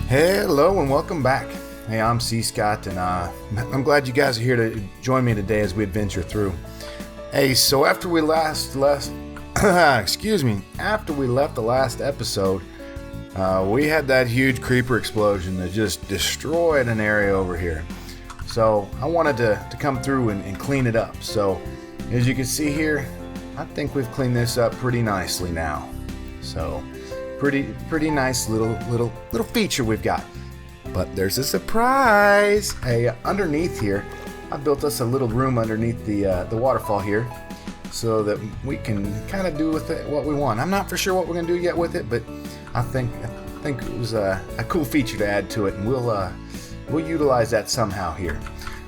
Hello and welcome back. Hey, I'm cScot, and I'm glad you guys are here to join me today as we adventure through. Hey, so after we after we left the last episode, we had that huge creeper explosion that just destroyed an area over here. So I wanted to come through and clean it up. So as you can see here, I think we've cleaned this up pretty nicely now. So pretty nice little feature we've got. But there's a surprise. Hey, underneath here, I built us a little room underneath the waterfall here, so that we can kind of do with it what we want. I'm not for sure what we're gonna do yet with it, but I think it was a cool feature to add to it, and we'll utilize that somehow here.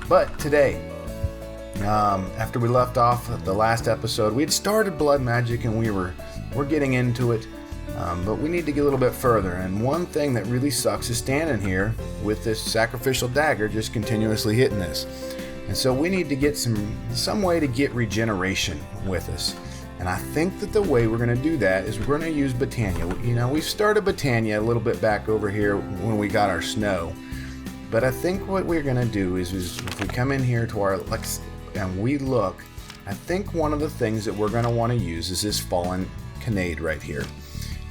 But today, after we left off the last episode, we had started blood magic and we're getting into it. But we need to get a little bit further, and one thing that really sucks is standing here with this sacrificial dagger just continuously hitting this. And so we need to get some way to get regeneration with us. And I think that the way we're going to do that is we're going to use Botania. You know, we've started Botania a little bit back over here when we got our snow. But I think what we're going to do is if we come in here to our and we look, I think one of the things that we're going to want to use is this Fallen Kanade right here.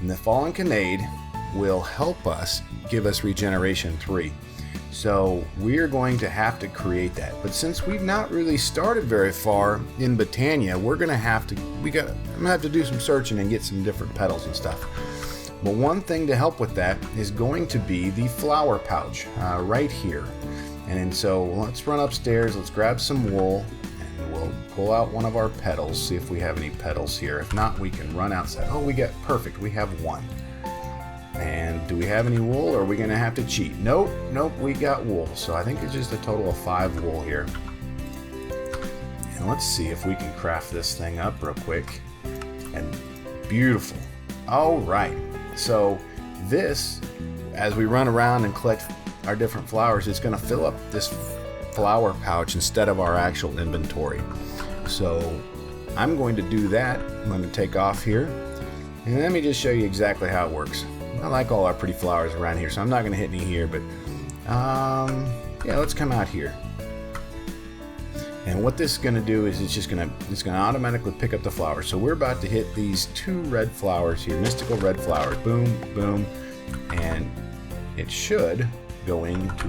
And the Fallen Kanade will help us give us regeneration 3. So we're going to have to create that. But since we've not really started very far in Botania, I'm gonna have to do some searching and get some different petals and stuff. But one thing to help with that is going to be the flower pouch right here. And so let's run upstairs, let's grab some wool, and we'll pull out one of our petals, see if we have any petals here. If not, we can run outside. Oh, we got perfect. We have one. And do we have any wool, or are we going to have to cheat? Nope, we got wool. So I think it's just a total of 5 wool here. And let's see if we can craft this thing up real quick. And beautiful. All right. So this, as we run around and collect our different flowers, it's going to fill up this flower pouch instead of our actual inventory. So I'm going to do that. I'm going to take off here, and let me just show you exactly how it works. I like all our pretty flowers around here, so I'm not going to hit any here, but yeah, let's come out here. And what this is going to do is it's going to automatically pick up the flowers. So we're about to hit these 2 red flowers here, mystical red flowers. Boom, boom, and it should go into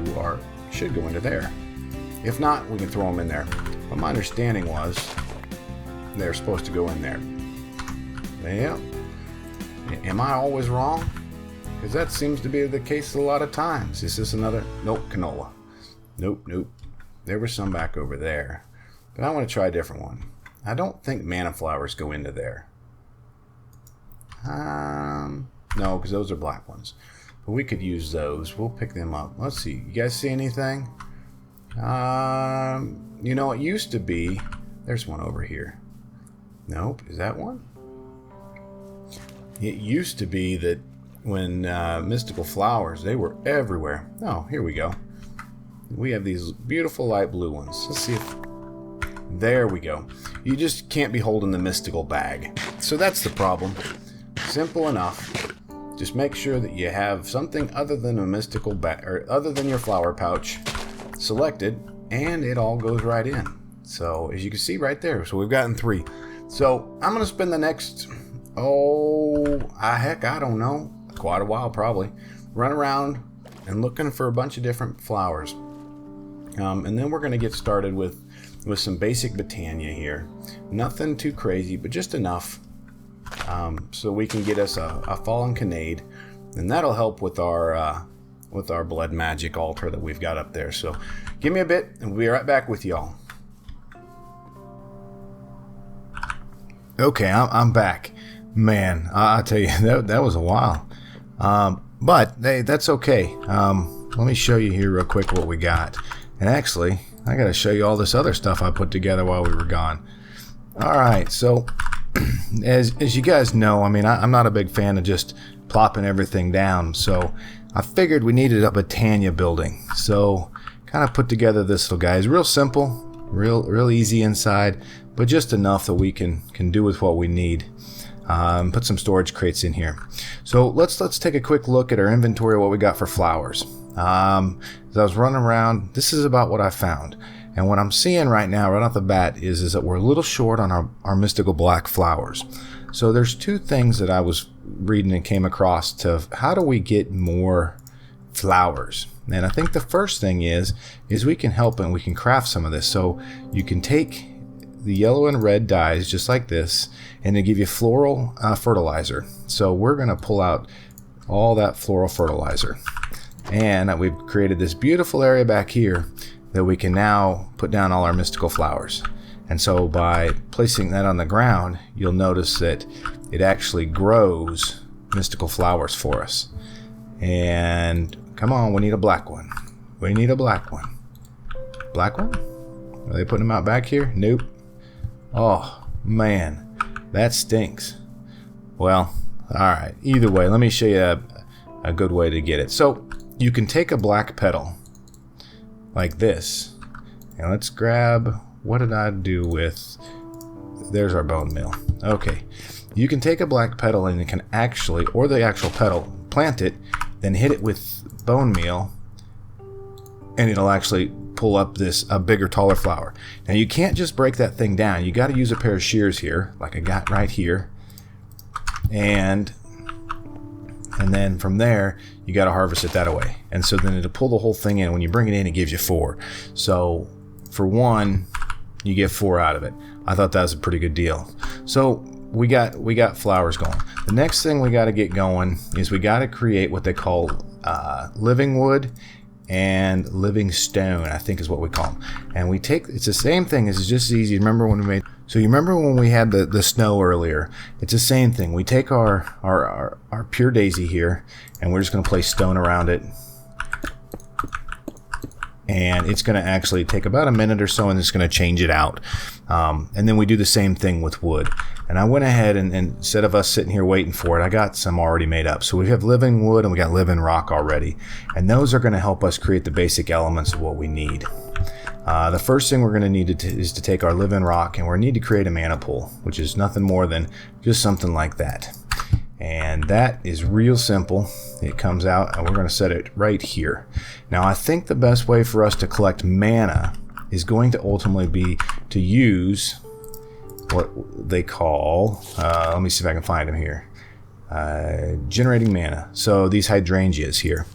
there. If not, we can throw them in there. But my understanding was they're supposed to go in there. Yeah. Am I always wrong? Because that seems to be the case a lot of times. Is this another? Nope, canola. Nope. There was some back over there. But I want to try a different one. I don't think mana flowers go into there. No, because those are black ones. But we could use those. We'll pick them up. Let's see. You guys see anything? You know, it used to be... There's one over here. Nope. Is that one? It used to be that when mystical flowers, they were everywhere. Oh, here we go. We have these beautiful light blue ones. Let's see if... There we go. You just can't be holding the mystical bag. So that's the problem. Simple enough. Just make sure that you have something other than a mystical bag, or other than your flower pouch selected, and it all goes right in. So as you can see right there, so we've gotten 3. So I'm going to spend the next, I don't know, quite a while probably, run around and looking for a bunch of different flowers. And then we're going to get started with some basic Botania here. Nothing too crazy, but just enough so we can get us a Fallen Kanade, and that'll help with our blood magic altar that we've got up there. So give me a bit, and we'll be right back with y'all. Okay, I'm back. Man, I'll tell you, that was a while. But hey, that's okay. Let me show you here real quick what we got. And actually, I got to show you all this other stuff I put together while we were gone. All right, so as you guys know, I mean, I'm not a big fan of just plopping everything down. So I figured we needed a Botania building. So kind of put together this little guy. It's real simple, real easy inside, but just enough that we can do with what we need. Put some storage crates in here. So let's take a quick look at our inventory, what we got for flowers. As I was running around, this is about what I found. And what I'm seeing right now, right off the bat, is that we're a little short on our mystical black flowers. So there's two things that I was reading and came across to how do we get more flowers. And I think the first thing is we can help and we can craft some of this. So you can take the yellow and red dyes just like this, and they give you floral fertilizer. So we're going to pull out all that floral fertilizer. And we've created this beautiful area back here that we can now put down all our mystical flowers. And so by placing that on the ground, you'll notice that it actually grows mystical flowers for us. And come on, we need a black one. We need a black one. Black one? Are they putting them out back here? Nope. Oh, man. That stinks. Well, alright. Either way, let me show you a good way to get it. So, you can take a black petal like this. And let's grab, what did I do with, there's our bone meal. Okay. You can take a black petal and you can actually, or the actual petal, plant it, then hit it with bone meal, and it'll actually pull up a bigger, taller flower. Now you can't just break that thing down. You got to use a pair of shears here, like I got right here, and then from there you got to harvest it that way. And so then it'll pull the whole thing in. When you bring it in, it gives you 4. So for 1, you get 4 out of it. I thought that was a pretty good deal. So we got flowers going. The next thing we got to get going is we got to create what they call living wood and living stone, I think is what we call them. And we take, it's the same thing. It's just easy. Remember when we made, so you remember when we had the snow earlier? It's the same thing. We take our pure daisy here, and we're just going to place stone around it. And it's going to actually take about a minute or so, and it's going to change it out. And then we do the same thing with wood. And I went ahead and instead of us sitting here waiting for it, I got some already made up. So we have living wood and we got living rock already. And those are going to help us create the basic elements of what we need. The first thing we're going to need is to take our living rock, and we need to create a mana pool, which is nothing more than just something like that. And that is real simple. It comes out, and we're going to set it right here. Now, I think the best way for us to collect mana is going to ultimately be to use what they call, let me see if I can find them here, generating mana. So these hydrangeas here,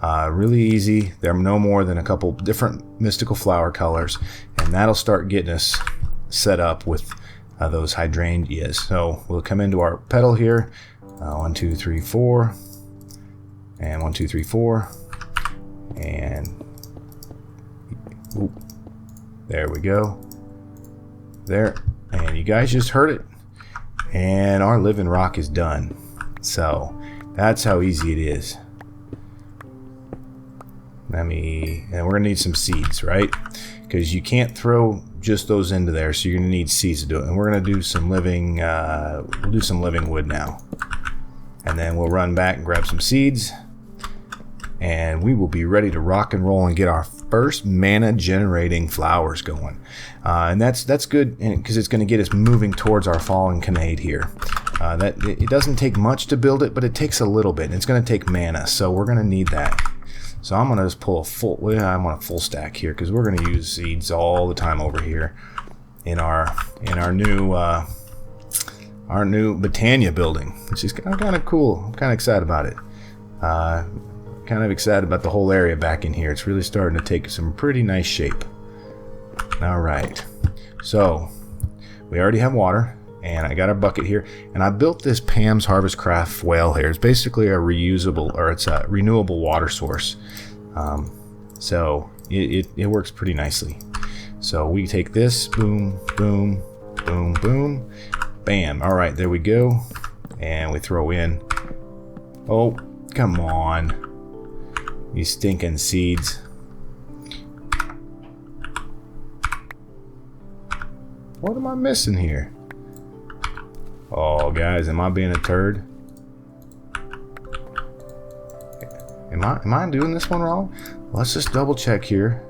really easy. They're no more than a couple different mystical flower colors, and that'll start getting us set up with those hydrangeas. So we'll come into our petal here, 1, 2, 3, 4, and 1, 2, 3, 4, and oop, there we go. There, and you guys just heard it, and our living rock is done. So that's how easy it is. And we're gonna need some seeds, right? Because you can't throw just those into there, so you're gonna need seeds to do it. And we're gonna do some living, we'll do some living wood now. And then we'll run back and grab some seeds, and we will be ready to rock and roll and get our first mana generating flowers going. And that's good because it's going to get us moving towards our Fallen Kanade here. It doesn't take much to build it, but it takes a little bit, and it's going to take mana, so we're going to need that. So I'm going to just pull a full, well, I want a full stack here because we're going to use seeds all the time over here in our new Botania building, which is kind of cool. I'm kind of excited about it. Kind of excited about the whole area back in here. It's really starting to take some pretty nice shape. Alright, so we already have water, and I got our bucket here, and I built this Pam's Harvest Craft well here. It's basically a reusable, or it's a renewable water source. So it works pretty nicely. So we take this, boom, boom, boom, boom, bam. Alright, there we go. And we throw in, oh, come on. These stinking seeds. What am I missing here? Oh, guys, am I being a turd? Am I doing this one wrong? Let's just double check here.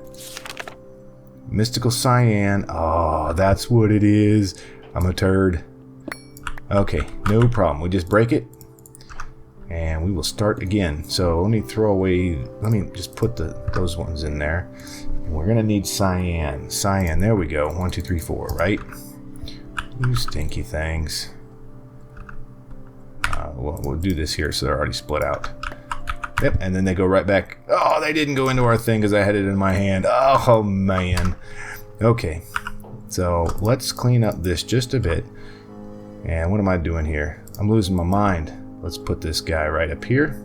Mystical cyan. Oh, that's what it is. I'm a turd. Okay, no problem. We just break it, and we will start again. So let me throw away, let me just put those ones in there. And we're gonna need cyan. Cyan, there we go. 1, 2, 3, 4, right? You stinky things. We'll do this here so they're already split out. Yep, and then they go right back. Oh, they didn't go into our thing because I had it in my hand. Oh, man. Okay, so let's clean up this just a bit. And what am I doing here? I'm losing my mind. Let's put this guy right up here.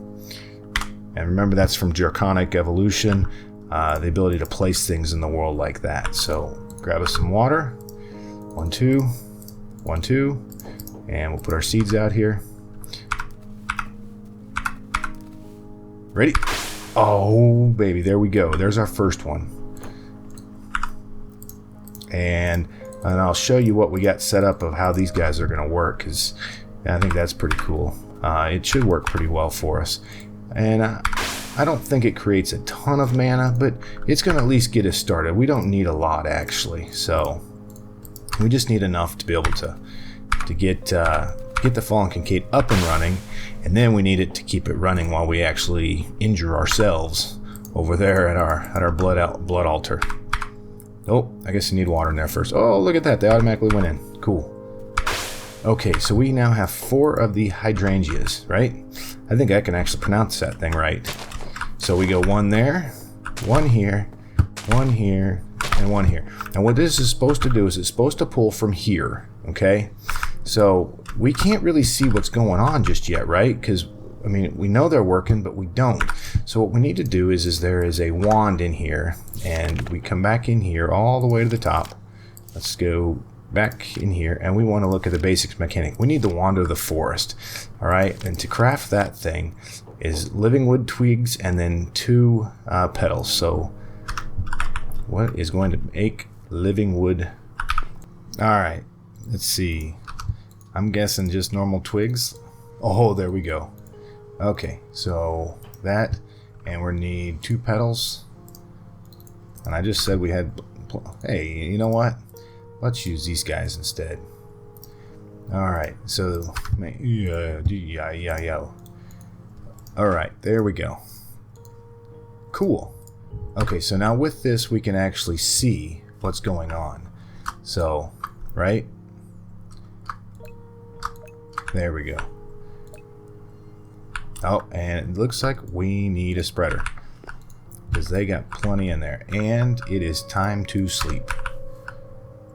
And remember, that's from Draconic Evolution, the ability to place things in the world like that. So grab us some water. 1, 2, 1, 2, and we'll put our seeds out here. Ready? Oh, baby, there we go. There's our first one. And I'll show you what we got set up of how these guys are going to work, because I think that's pretty cool. It should work pretty well for us. And I don't think it creates a ton of mana, but it's going to at least get us started. We don't need a lot, actually. So we just need enough to be able to get the Fallen Kanade up and running, and then we need it to keep it running while we actually injure ourselves over there at our blood altar. Oh, I guess you need water in there first. Oh, look at that, they automatically went in. Cool. Okay, so we now have 4 of the hydrangeas, right? I think I can actually pronounce that thing right. So we go 1 there, 1 here, 1 here, and 1 here. And what this is supposed to do is it's supposed to pull from here, okay? So we can't really see what's going on just yet, right? Because, I mean, we know they're working, but we don't. So what we need to do is there is a wand in here, and we come back in here all the way to the top. Let's go back in here, and we want to look at the basics mechanic. We need the Wand of the Forest, all right? And to craft that thing is living wood twigs and then 2 petals. So what is going to make living wood? All right, let's see. I'm guessing just normal twigs. Oh, there we go. Okay, so that, and we need 2 petals. And I just said we had, hey, you know what? Let's use these guys instead. Alright, so, yeah. Alright, there we go. Cool. Okay, so now with this, we can actually see what's going on. So, right? There we go. Oh, and it looks like we need a spreader, because they got plenty in there. And it is time to sleep,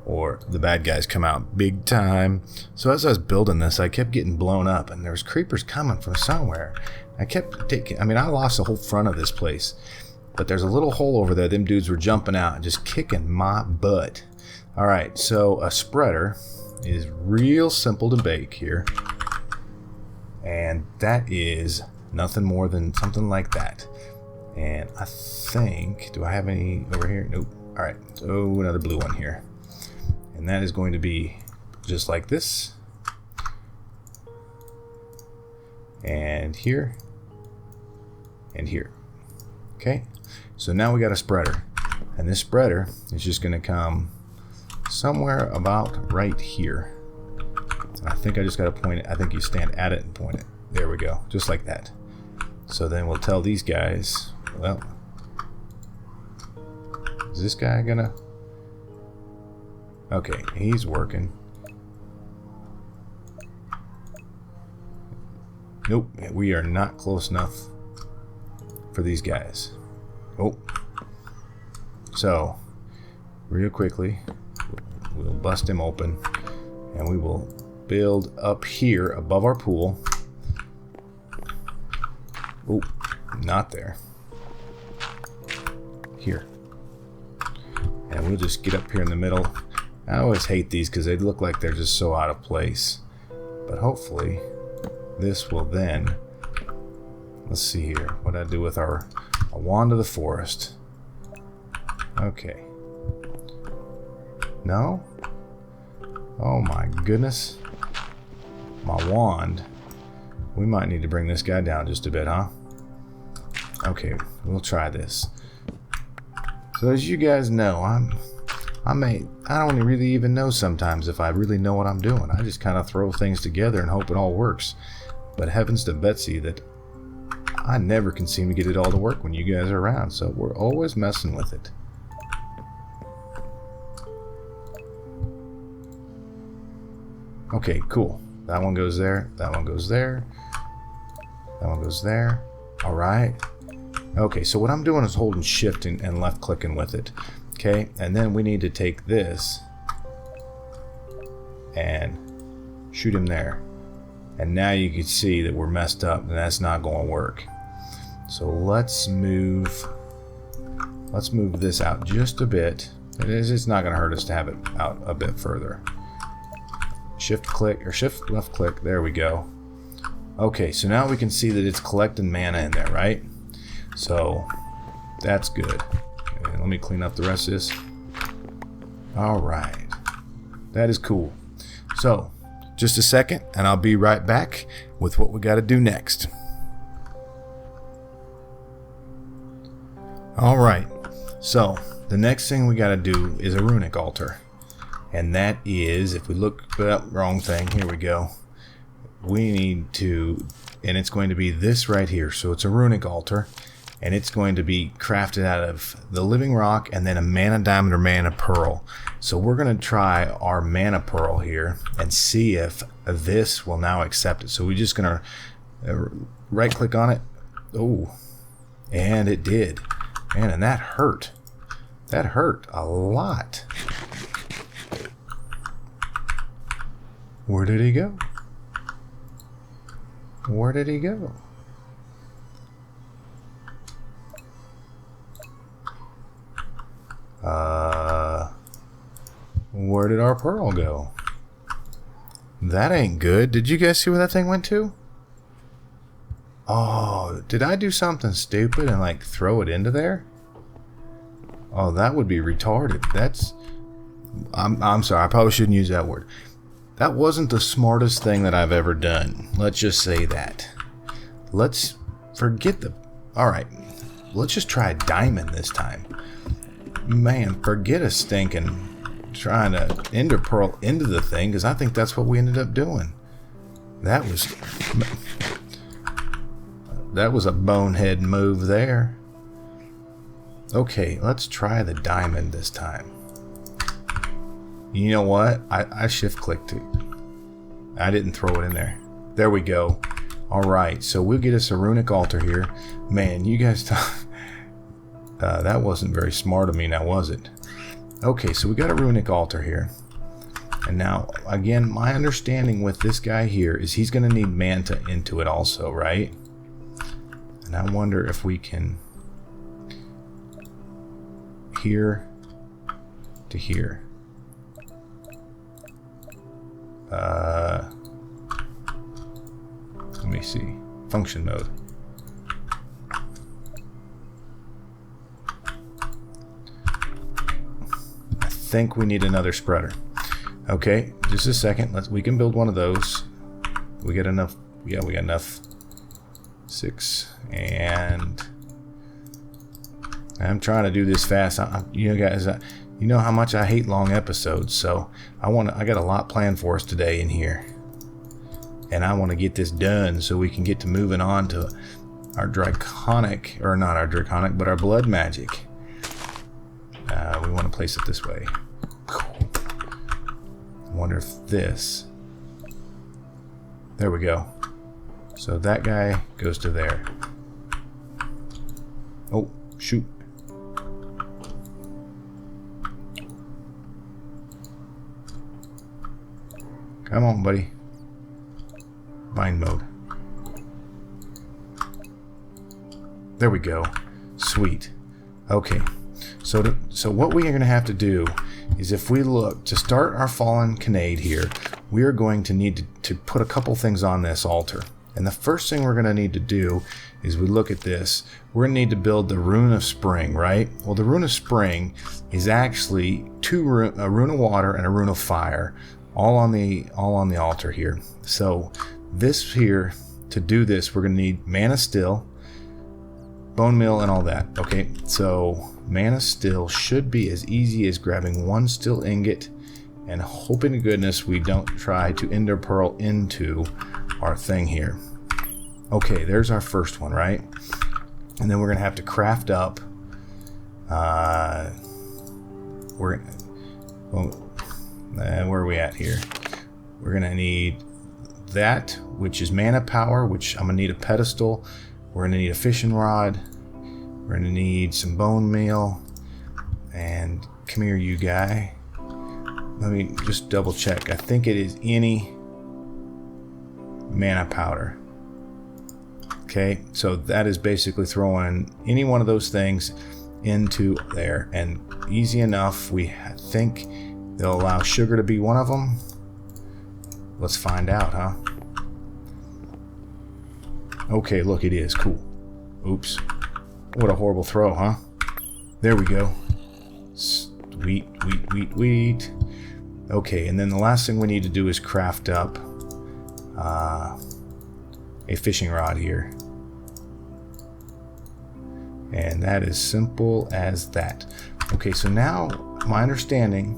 or the bad guys come out big time. So as I was building this, I kept getting blown up, and there's creepers coming from somewhere. I kept taking, I mean, I lost the whole front of this place, but there's a little hole over there. Them dudes were jumping out and just kicking my butt. Alright, so a spreader is real simple to bake here, and that is nothing more than something like that. And I think, do I have any over here? Nope. Alright, so another blue one here, and that is going to be just like this, and here, and here. Okay, so now we got a spreader, and this spreader is just going to come somewhere about right here. And I think I just got to point it. I think you stand at it and point it. There we go, just like that. So then we'll tell these guys, well, is this guy gonna? Okay, he's working. Nope, we are not close enough for these guys. Oh, so real quickly, we'll bust him open, and we will build up here above our pool. Oh, not there. Here. And we'll just get up here in the middle. I always hate these because they look like they're just so out of place. But hopefully this will then, let's see here, what I do with our Wand of the Forest. Okay. No? Oh my goodness. My wand. We might need to bring this guy down just a bit, huh? Okay, we'll try this. So as you guys know, I don't really even know sometimes if I really know what I'm doing. I just kind of throw things together and hope it all works. But heavens to Betsy that I never can seem to get it all to work when you guys are around, so we're always messing with it. Okay, cool. That one goes there, that one goes there, that one goes there. Alright. Okay, so what I'm doing is holding shift and left clicking with it. Okay, and then we need to take this and shoot him there. And now you can see that we're messed up and that's not going to work. So let's move this out just a bit. It's not going to hurt us to have it out a bit further. Shift click or shift left click. There we go. Okay, so now we can see that it's collecting mana in there, right? So that's good. Okay, let me clean up the rest of this. Alright. That is cool. So, just a second and I'll be right back with what we got to do next. Alright. So, the next thing we got to do is a Runic Altar. And that is, if we look, wrong thing, here we go. We need to, and it's going to be this right here. So it's a Runic Altar, and it's going to be crafted out of the Living Rock and then a Mana Diamond or Mana Pearl. So we're going to try our Mana Pearl here and see if this will now accept it. So we're just going to right click on it. Oh, and it did. Man, and that hurt. That hurt a lot. Where did he go? Where did he go? Where did our pearl go? That ain't good. Did you guys see where that thing went to? Oh, did I do something stupid and like throw it into there? Oh, that would be retarded. That's... I'm sorry, I probably shouldn't use that word. That wasn't the smartest thing that I've ever done. Let's just say that. Let's forget the... Alright, let's just try a diamond this time. Man, forget a stinking trying to ender pearl into the thing, because I think that's what we ended up doing. That was a bonehead move there. Okay, let's try the diamond this time. You know what? I shift clicked it. I didn't throw it in there. There we go. Alright, so we'll get us a Runic Altar here. Man, you guys... that wasn't very smart of me now, was it? Okay, so we got a Runic Altar here. And now, again, my understanding with this guy here is he's going to need Manta into it also, right? And I wonder if we can... Here to here. Let me see. Function mode. I think we need another spreader. Okay, just a second. We can build one of those. We got enough. Yeah, we got enough. 6 and I'm trying to do this fast. You know, guys, you know how much I hate long episodes, so I got a lot planned for us today in here, and I want to get this done so we can get to moving on to our draconic, or not our draconic, but our blood magic. We want to place it this way. I wonder if this. There we go. So that guy goes to there. Oh, shoot. Come on, buddy. Bind mode. There we go. Sweet. Okay. So what we are going to have to do is, if we look to start our Fallen Kanade here, we are going to need to put a couple things on this altar. And the first thing we're going to need to do is, we look at this, we're going to need to build the Rune of Spring, right? Well, the Rune of Spring is actually a Rune of Water and a Rune of Fire, all on the altar here. So this here, to do this, we're going to need Mana Still, bone meal and all that. Okay, so mana still should be as easy as grabbing one still ingot and hoping to goodness we don't try to ender pearl into our thing here. Okay, there's our first one, right? And then we're gonna have to craft up. Where are we at here? We're gonna need that, which is mana power, which I'm gonna need a pedestal. We're gonna need a fishing rod. We're gonna need some bone meal. And come here, you guy. Let me just double check. I think it is any mana powder. Okay, so that is basically throwing any one of those things into there, and easy enough. We think they'll allow sugar to be one of them. Let's find out, huh? Okay, look, it is. Cool. Oops. What a horrible throw, huh? There we go. Sweet, wheat. Okay, and then the last thing we need to do is craft up a fishing rod here. And that is simple as that. Okay, so now my understanding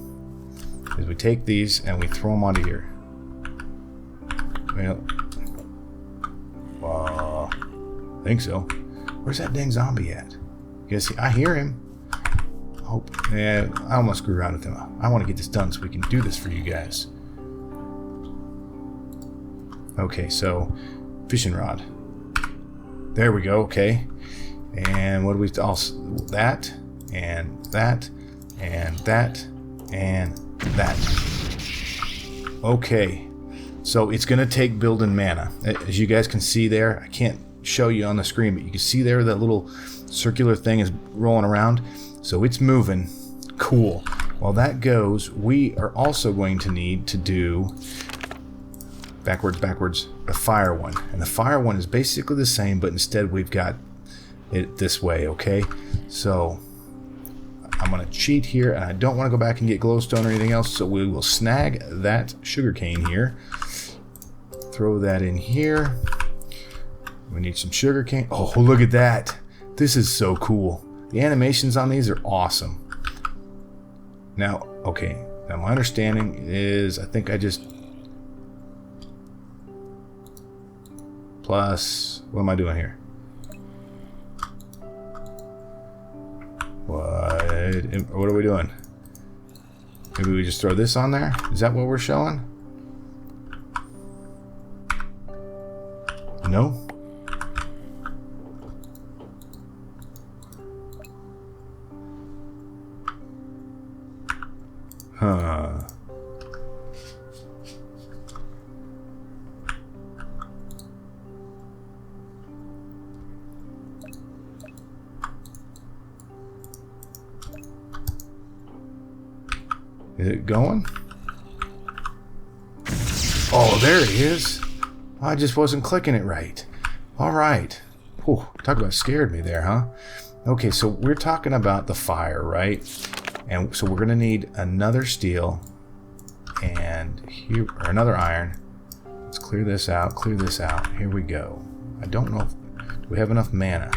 is we take these and we throw them onto here. Well, I think so. Where's that dang zombie at? Guess I hear him. Yeah, I almost screw around with him. I want to get this done so we can do this for you guys. Okay, so fishing rod. There we go. Okay, and what do we also that and that and that and that. Okay, so it's gonna take building mana. As you guys can see there, I can't show you on the screen, but you can see there that little circular thing is rolling around. So it's moving. Cool. While that goes, we are also going to need to do backwards, the fire one. And the fire one is basically the same, but instead we've got it this way, okay? So I'm going to cheat here, and I don't want to go back and get glowstone or anything else, so we will snag that sugarcane here. Throw that in here. We need some sugarcane. Oh, look at that. This is so cool. The animations on these are awesome. Now, okay, now my understanding is I think I just plus, what am I doing here? What are we doing? Maybe we just throw this on there? Is that what we're showing? No? Huh. Is it going? Oh, there it is. I just wasn't clicking it right. All right. Whew, talk about scared me there, huh? Okay, so we're talking about the fire, right? And so we're going to need another steel and here, or another iron. Let's clear this out, Here we go. I don't know do we have enough mana?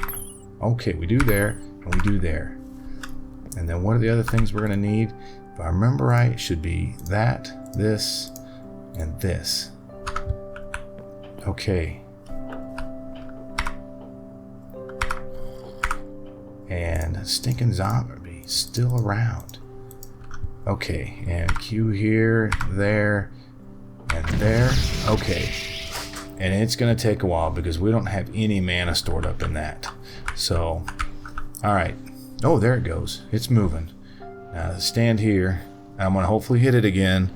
Okay, we do there, and we do there. And then what are the other things we're going to need? If I remember right, it should be that, this, and this. Okay. And stinking zombie still around. Okay, and Q here, there, and there. Okay. And it's going to take a while because we don't have any mana stored up in that. So, alright. Oh, there it goes. It's moving. Now, stand here. I'm going to hopefully hit it again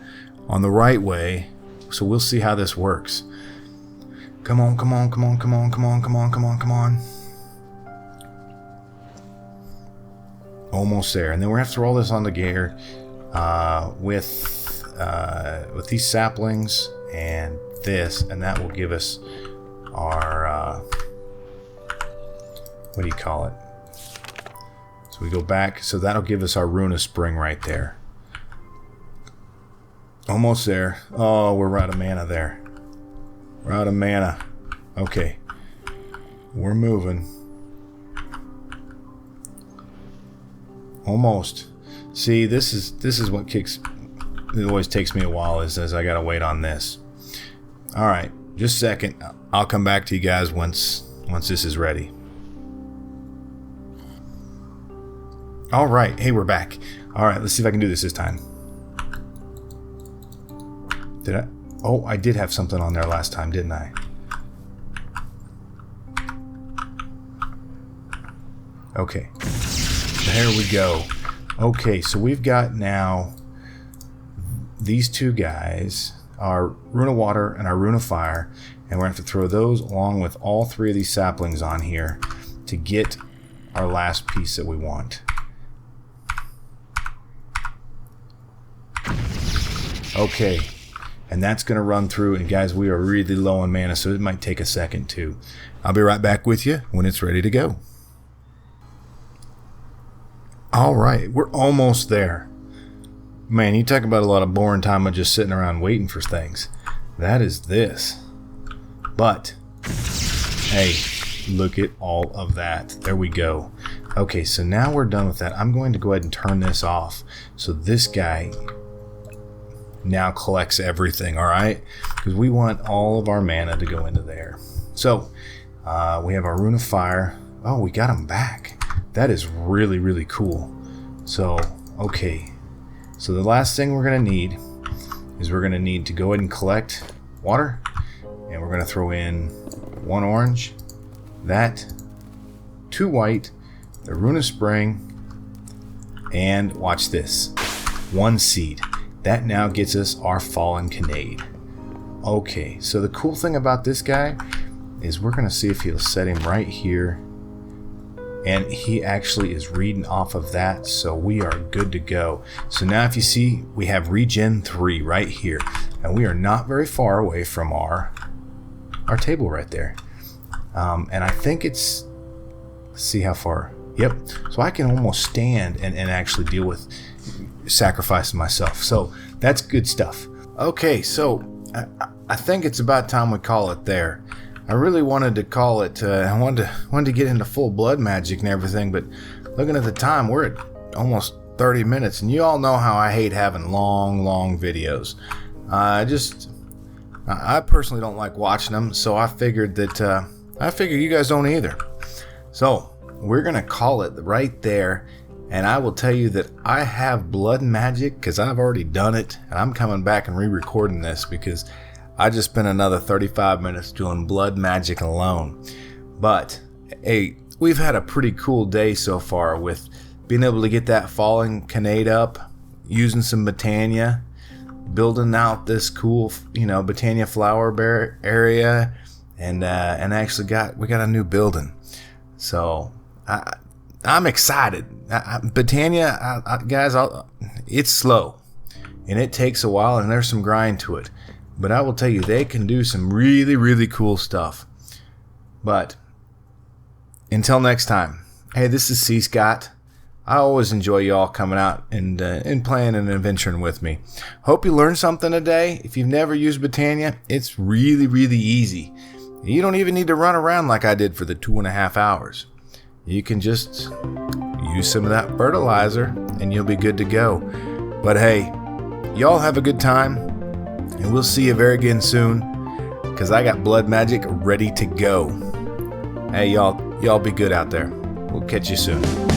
on the right way. So we'll see how this works. Come on, come on, come on, come on, come on, come on, come on, come on. Almost there. And then we're going to have to roll this on the gear with these saplings and this, and that will give us our what do you call it? So we go back, so that'll give us our Rune of Spring right there. Almost there. Oh, we're out of mana there. We're out of mana. Okay. We're moving. almost. See, this is what it always takes me a while, is as I gotta wait on this. All right, just a second. I'll come back to you guys once this is ready. All right, hey, we're back. All right, let's see if I can do this time. Did I? Oh, I did have something on there last time, didn't I? Okay, there we go. Okay, so we've got now these two guys, our Rune of Water and our Rune of Fire, and we're going to have to throw those along with all three of these saplings on here to get our last piece that we want. Okay, and that's going to run through, and guys, we are really low on mana, so it might take a second too. I'll be right back with you when it's ready to go. Alright, we're almost there. Man, you talk about a lot of boring time of just sitting around waiting for things. That is this. But, hey, look at all of that. There we go. Okay, so now we're done with that. I'm going to go ahead and turn this off. So this guy now collects everything, alright? Because we want all of our mana to go into there. So, we have our Rune of Fire. Oh, we got him back. That is really, really cool. So, okay. So the last thing we're going to need is we're going to need to go ahead and collect water. And we're going to throw in 1 orange, that, 2 white, the Rune of Spring, and watch this, 1 seed. That now gets us our Fallen Kanade. Okay, so the cool thing about this guy is we're going to see if he'll set him right here. And he actually is reading off of that, so we are good to go. So now if you see, we have regen 3 right here, and we are not very far away from our table right there. And I think it's, let's see how far. Yep, so I can almost stand and actually deal with sacrificing myself. So that's good stuff. Okay, so I think it's about time we call it there. I really wanted to call it, I wanted to get into full blood magic and everything, but looking at the time, we're at almost 30 minutes, and you all know how I hate having long videos. I personally don't like watching them, so I figured you guys don't either. So, we're going to call it right there, and I will tell you that I have blood magic, because I've already done it, and I'm coming back and re-recording this, because I just spent another 35 minutes doing blood magic alone. But, hey, we've had a pretty cool day so far with being able to get that Fallen Kanade up, using some Botania, building out this cool, Botania flower area, and actually we got a new building. So, I'm excited. Botania, guys, it's slow, and it takes a while, and there's some grind to it. But I will tell you, they can do some really, really cool stuff. But until next time, hey, this is cScot. I always enjoy y'all coming out and playing and adventuring with me. Hope you learned something today. If you've never used Botania, it's really, really easy. You don't even need to run around like I did for the 2.5 hours. You can just use some of that fertilizer and you'll be good to go. But hey, y'all have a good time. And we'll see you very again soon, because I got blood magic ready to go. Hey, y'all be good out there. We'll catch you soon.